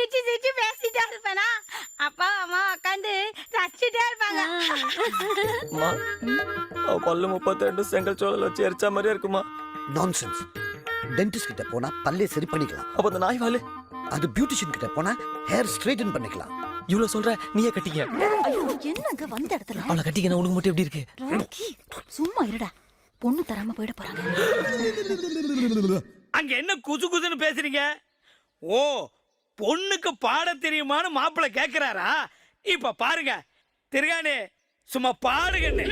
சிரிச்சு சிரிச்சு பேசிட்டே இருப்பேனா, அப்பா அம்மா உட்காந்து ரசிச்சுட்டே இருப்பாங்க. அம்மா அவ பல்லு 32 செங்கல் சோழல் வச்சு எரிச்சா மாதிரியே இருக்குமா? நான்சென்ஸ். டென்டிஸ்ட் கிட்ட போனா பல்லே சரி பண்ணிக்கலாம். அப்ப அந்த நாய் வாலு அது பியூட்டிஷியன் கிட்ட போனா ஹேர் ஸ்ட்ரைட்டன் பண்ணிக்கலாம். இவ்வளவு சொல்ற, நீயே கட்டிக்க. ஐயோ என்னங்க வந்த இடத்துல அவளை கட்டிக்க, உனக்கு மட்டும் எப்படி இருக்கு? ராக்கி, சும்மா இருடா. பொண்ணு தராம போயிட போறாங்க. அங்க என்ன குசு குசுன்னு பேசுறீங்க? ஓ, பொண்ணுக்கு பாட தெரியுமான்னு மாப்பிள்ளை கேக்குறாரா? இப்ப பாருங்க திருகாணி, சும்மா பாடுங்கன்னு.